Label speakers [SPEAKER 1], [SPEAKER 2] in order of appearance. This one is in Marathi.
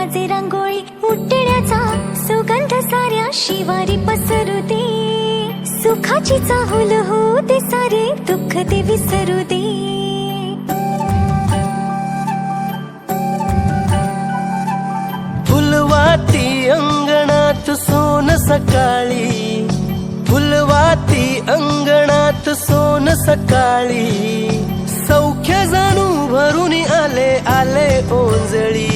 [SPEAKER 1] वाजे रांगोळी उठण्याचा सुगंध साऱ्या शिवारी पसरू दे सुखाची चाहुल होऊ दे सारे दुःख ते विसरू दे
[SPEAKER 2] फुलवाती अंगणात सोन सकाळी फुलवाती अंगणात सोन सकाळी सौख्य जाणू भरून आले आले ओंजळी